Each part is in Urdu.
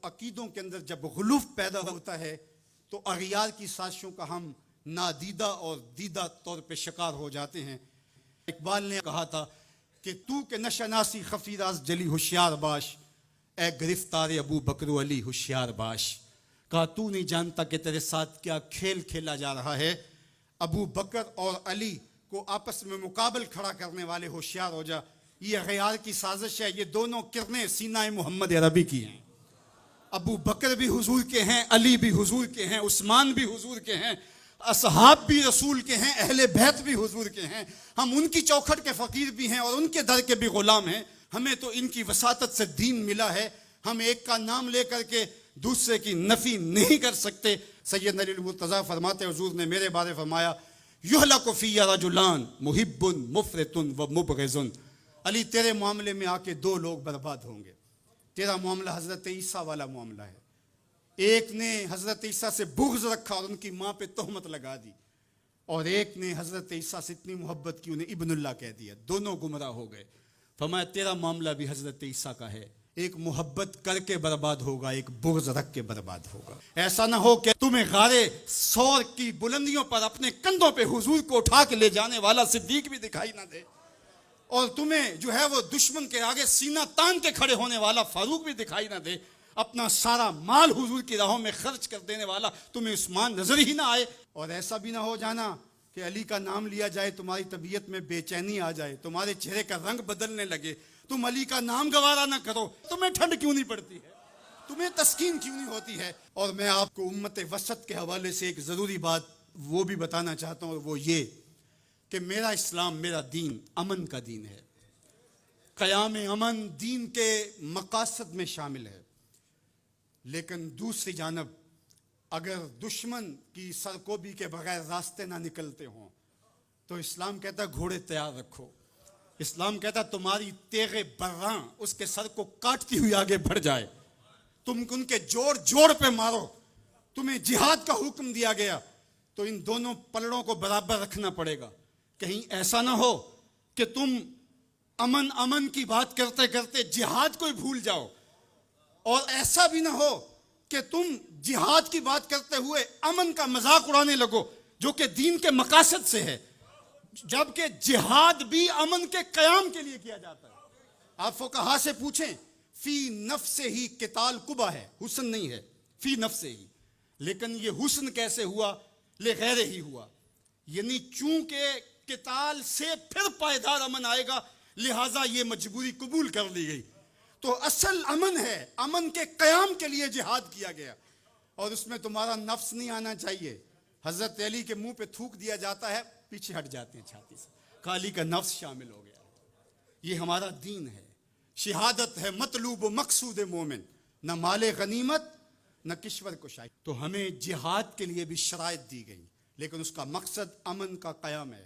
عقیدوں کے اندر جب غلوف پیدا ہوتا ہے تو اغیار کی سازشوں کا ہم نادیدہ اور دیدہ طور پہ شکار ہو جاتے ہیں۔ اقبال نے کہا تھا کہ تو کہ نشناسی خفی راز جلی ہوشیار باش، اے گرفتار ابو بکر و علی ہوشیار باش۔ کہا تو نہیں جانتا کہ تیرے ساتھ کیا کھیل کھیلا جا رہا ہے، ابو بکر اور علی کو آپس میں مقابل کھڑا کرنے والے ہوشیار ہو جا۔ یہ اغیار کی سازش ہے، یہ دونوں کرنیں سینہ محمد عربی کی ہیں۔ ابو بکر بھی حضور کے ہیں، علی بھی حضور کے ہیں، عثمان بھی حضور کے ہیں، اصحاب بھی رسول کے ہیں، اہل بیت بھی حضور کے ہیں۔ ہم ان کی چوکھٹ کے فقیر بھی ہیں اور ان کے در کے بھی غلام ہیں۔ ہمیں تو ان کی وساطت سے دین ملا ہے، ہم ایک کا نام لے کر کے دوسرے کی نفی نہیں کر سکتے۔ سید علی المرتضیٰ فرماتے حضور نے میرے بارے فرمایا یہلک فی رجلان محب مفرط و مبغض۔ علی تیرے معاملے میں آ کے دو لوگ برباد ہوں گے۔ تیرا معاملہ حضرت عیسیٰ والا معاملہ ہے۔ ایک نے حضرت عیسیٰ سے بغض رکھا اور ان کی ماں پہ تہمت لگا دی، اور ایک نے حضرت عیسیٰ سے اتنی محبت کی انہیں ابن اللہ کہہ دیا۔ دونوں گمراہ ہو گئے۔ فرمایا تیرا معاملہ بھی حضرت عیسیٰ کا ہے، ایک محبت کر کے برباد ہوگا، ایک بغض رکھ کے برباد ہوگا۔ ایسا نہ ہو کہ تمہیں غارے سور کی بلندیوں پر اپنے کندھوں پہ حضور کو اٹھا کے لے جانے والا صدیق بھی دکھائی نہ دے، اور تمہیں جو ہے وہ دشمن کے آگے سینہ تان کے کھڑے ہونے والا فاروق بھی دکھائی نہ دے، اپنا سارا مال حضور کی راہوں میں خرچ کر دینے والا تمہیں عثمان نظر ہی نہ آئے۔ اور ایسا بھی نہ ہو جانا کہ علی کا نام لیا جائے تمہاری طبیعت میں بے چینی آ جائے، تمہارے چہرے کا رنگ بدلنے لگے، تم علی کا نام گوارا نہ کرو۔ تمہیں ٹھنڈ کیوں نہیں پڑتی ہے، تمہیں تسکین کیوں نہیں ہوتی ہے؟ اور میں آپ کو امت وسط کے حوالے سے ایک ضروری بات وہ بھی بتانا چاہتا ہوں، اور وہ یہ کہ میرا اسلام، میرا دین امن کا دین ہے۔ قیام امن دین کے مقاصد میں شامل ہے، لیکن دوسری جانب اگر دشمن کی سرکوبی کے بغیر راستے نہ نکلتے ہوں تو اسلام کہتا ہے گھوڑے تیار رکھو۔ اسلام کہتا ہے تمہاری تیغ براں اس کے سر کو کاٹتی ہوئی آگے بڑھ جائے، تم ان کے جوڑ جوڑ پہ مارو۔ تمہیں جہاد کا حکم دیا گیا تو ان دونوں پلڑوں کو برابر رکھنا پڑے گا۔ کہیں ایسا نہ ہو کہ تم امن کی بات کرتے کرتے جہاد کو ہی بھول جاؤ، اور ایسا بھی نہ ہو کہ تم جہاد کی بات کرتے ہوئے امن کا مذاق اڑانے لگو جو کہ دین کے مقاصد سے ہے، جبکہ جہاد بھی امن کے قیام کے لیے کیا جاتا ہے۔ آپ فقہا سے پوچھیں، فی نفس ہی قتال قبح ہے، حسن نہیں ہے، فی نفس ہی، لیکن یہ حسن کیسے ہوا؟ لغیر ہی ہوا، یعنی چونکہ قتال سے پھر پائیدار امن آئے گا لہٰذا یہ مجبوری قبول کر لی گئی۔ تو اصل امن ہے، امن کے قیام کے لیے جہاد کیا گیا، اور اس میں تمہارا نفس نہیں آنا چاہیے۔ حضرت علی کے منہ پہ تھوک دیا جاتا ہے، پیچھے ہٹ جاتے ہیں چھاتی سے، علی کا نفس شامل ہو گیا۔ یہ ہمارا دین ہے، شہادت ہے مطلوب و مقصود مومن، نہ مال غنیمت نہ کشور کشائی۔ تو ہمیں جہاد کے لیے بھی شرائط دی گئی، لیکن اس کا مقصد امن کا قیام ہے۔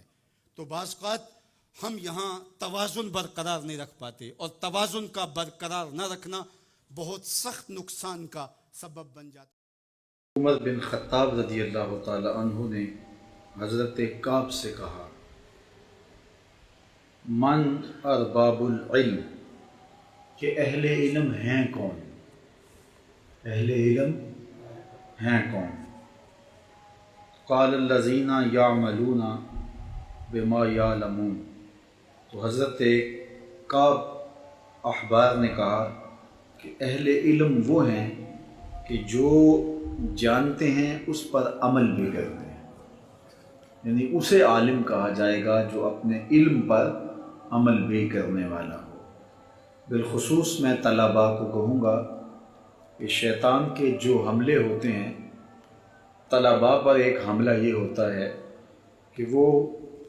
تو بعض اوقات ہم یہاں توازن برقرار نہیں رکھ پاتے، اور توازن کا برقرار نہ رکھنا بہت سخت نقصان کا سبب بن جاتا ہے۔ عمر بن خطاب رضی اللہ تعالی عنہ نے حضرت کعب سے کہا، من ارباب العلم، کہ اہل علم ہیں کون؟ اہل علم ہیں کون؟ قال الذین یعملون بما یعلمون، تو حضرت کعب احبار نے کہا کہ اہل علم وہ ہیں کہ جو جانتے ہیں اس پر عمل بھی کرتے ہیں، یعنی اسے عالم کہا جائے گا جو اپنے علم پر عمل بھی کرنے والا ہو۔ بالخصوص میں طلباء کو کہوں گا کہ شیطان کے جو حملے ہوتے ہیں، طلباء پر ایک حملہ یہ ہوتا ہے کہ وہ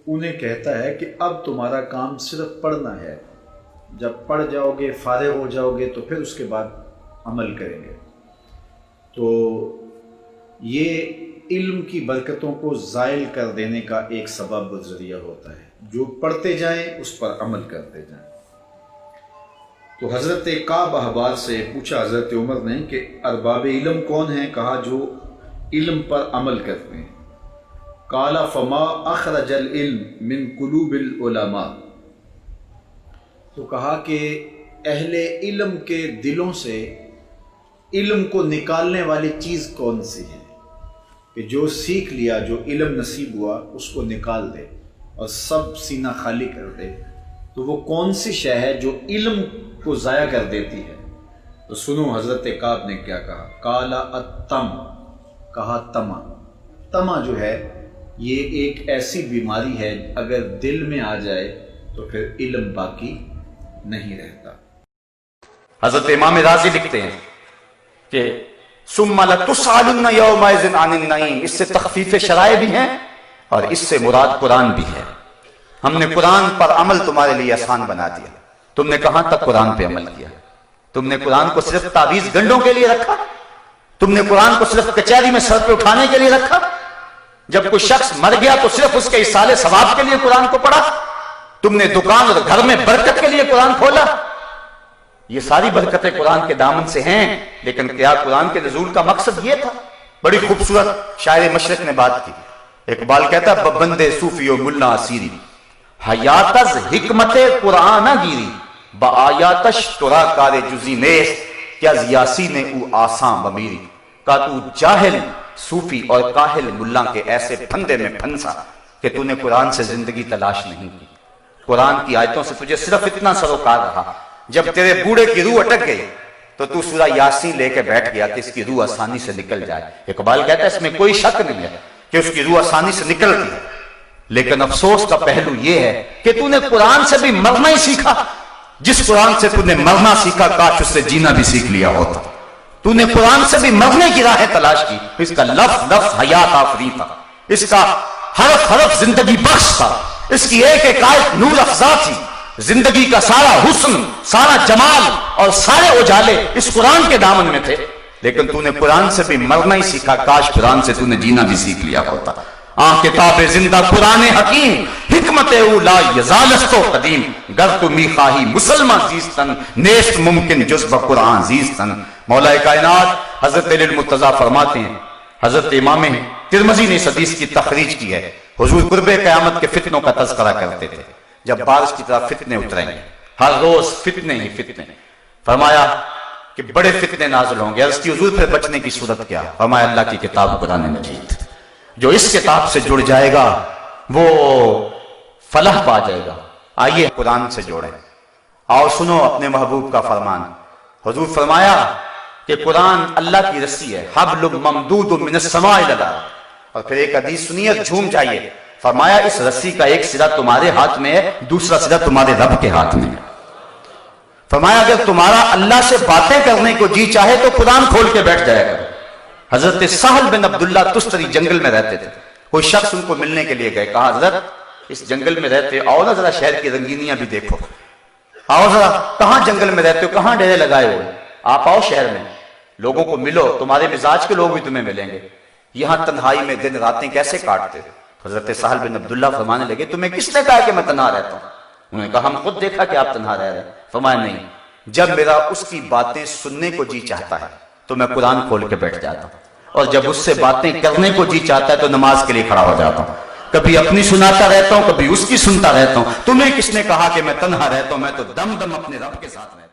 انہیں کہتا ہے کہ اب تمہارا کام صرف پڑھنا ہے، جب پڑھ جاؤ گے فارغ ہو جاؤ گے تو پھر اس کے بعد عمل کریں گے۔ تو یہ علم کی برکتوں کو زائل کر دینے کا ایک سبب و ذریعہ ہوتا ہے۔ جو پڑھتے جائیں اس پر عمل کرتے جائیں۔ تو حضرت کعب احبار سے پوچھا حضرت عمر نے کہ ارباب علم کون ہیں؟ کہا جو علم پر عمل کرتے ہیں۔ قال فما اخرج العلم من قلوب العلماء، تو کہا کہ اہل علم کے دلوں سے علم کو نکالنے والی چیز کون سی ہے کہ جو سیکھ لیا، جو علم نصیب ہوا اس کو نکال دے اور سب سینہ خالی کر دے؟ تو وہ کون سی شے ہے جو علم کو ضائع کر دیتی ہے؟ تو سنو حضرت کعب نے کیا کہا، کالا التم، کہا تما۔ تما جو ہے یہ ایک ایسی بیماری ہے اگر دل میں آ جائے تو پھر علم باقی نہیں رہتا۔ حضرت امام رازی لکھتے ہیں کہ ثم لتسألن یومئذ عن النعیم، اس سے تخفیف شرائع بھی ہیں اور اس سے مراد قرآن بھی ہے۔ ہم نے قرآن پر عمل تمہارے لیے آسان بنا دیا۔ تم نے کہاں تک قرآن پہ عمل کیا؟ تم نے قرآن کو صرف تعویذ گنڈوں کے لیے رکھا؟ تم نے قرآن کو صرف کچہری میں سر پہ اٹھانے کے لیے رکھا؟ جب کوئی شخص مر گیا تو صرف اس کے ایصال ثواب کے لیے قرآن کو پڑھا؟ تم نے دکان اور گھر میں برکت کے لیے قرآن کھولا؟ یہ ساری برکتیں قرآن کے دامن سے ہیں، لیکن کیا قرآن کے نزول کا مقصد یہ تھا؟ بڑی خوبصورت شاعر مشرق نے بات کی۔ اقبال کہتا ہے ببندے صوفی و ملا اسیری، حیات از حکمت قرآن گیری، با آیاتش ترا کار جزی نیست، کیا زیاسی نے او آسان بمیری۔ کہ تو جاہل صوفی اور کاہل ملا کے ایسے پھندے میں پھنسا کہ تو نے قرآن سے زندگی تلاش نہیں کی۔ قرآن کی آیتوں سے تجھے صرف اتنا سروکار رہا، جب تیرے بوڑھے کی روح اٹک گئی تو تو سورہ یاسین لے کے بیٹھ گیا کہ اس کی روح آسانی سے نکل جائے۔ اقبال کہتا ہے اس میں کوئی شک نہیں ہے کہ اس کی روح آسانی سے نکلتی ہے، لیکن افسوس کا پہلو یہ ہے کہ تو نے قرآن سے بھی مرنا ہی سیکھا۔ جس قرآن سے تو نے مرنا سیکھا کاش اس سے جینا بھی سیکھ لیا ہوتا۔ تو نے قرآن سے بھی مرنے کی راہیں تلاش کی، اس کا لفظ لفظ حیات آفری تھا، اس کا حرف حرف زندگی بخش تھا، اس کی ایک ایک آیت نور افزا تھی۔ زندگی کا سارا حسن، سارا جمال اور سارے اجالے اس قرآن کے دامن میں تھے، لیکن تو نے قرآن سے بھی مرنا ہی سیکھا، کاش قرآن سے تو نے جینا بھی سیکھ لیا ہوتا۔ کتاب زندہ قرآن حکیم، حکمت او لا یزالست و قدیم، گر تو می خواہی مسلمان زیستن، نیست ممکن جز بقرآن زیستن۔ مولا کائنات حضرت علی المرتضیٰ فرماتے ہیں، حضرت امام ترمذی نے اس حدیث کی تخریج کی ہے، حضور قرب قیامت کے فتنوں کا تذکرہ کرتے تھے، جب بارش کی طرح فتنے اتریں گے، ہر روز فتنے ہی فتنے۔ فرمایا کہ بڑے فتنے نازل ہوں گے، اس کی حضور پہ بچنے کی صورت کیا؟ فرمایا اللہ کی کتاب قرآن مجید، جو اس کتاب سے جڑ جائے گا وہ فلاح پا جائے گا۔ آئیے قرآن سے جوڑیں، آؤ سنو اپنے محبوب کا فرمان۔ حضور فرمایا کہ قرآن اللہ کی رسی ہے، حبل ممدود من السماء الی الارض۔ اور پھر ایک حدیث سنیے، جھوم جائیے۔ فرمایا اس رسی کا ایک سرا تمہارے ہاتھ میں ہے، دوسرا سرا تمہارے رب کے ہاتھ میں ہے۔ فرمایا اگر تمہارا اللہ سے باتیں کرنے کو جی چاہے تو قرآن کھول کے بیٹھ جائے گا۔ حضرت سہل بن عبداللہ تستری جنگل میں رہتے تھے، کوئی شخص ان کو ملنے کے لیے گئے، کہا حضرت اس جنگل میں رہتے، آؤ نا ذرا شہر کی رنگینیاں بھی دیکھو، آؤ ذرا کہاں جنگل میں رہتے ہو، کہاں ڈیرے لگائے ہوئے، آپ آؤ شہر میں، لوگوں کو ملو، تمہارے مزاج کے لوگ بھی تمہیں ملیں گے، یہاں تنہائی میں دن راتیں کیسے کاٹتے؟ حضرت سہل بن عبداللہ فرمانے لگے تمہیں کس نے کہا کہ میں تنہا رہتا ہوں؟ انہوں نے کہا ہم خود دیکھا کہ آپ تنہا رہ رہے ہیں۔ فرمایا نہیں، جب میرا اس کی باتیں سننے کو جی چاہتا ہے تو میں قرآن کھول کے بیٹھ جاتا ہوں، اور جب اس سے باتیں کرنے کو جی چاہتا ہے تو نماز کے لیے کھڑا ہو جاتا ہوں، کبھی اپنی سناتا رہتا ہوں، کبھی اس کی سنتا رہتا ہوں۔ تمہیں کس نے کہا کہ میں تنہا رہتا ہوں؟ میں تو دم دم اپنے رب کے ساتھ رہتا ہوں۔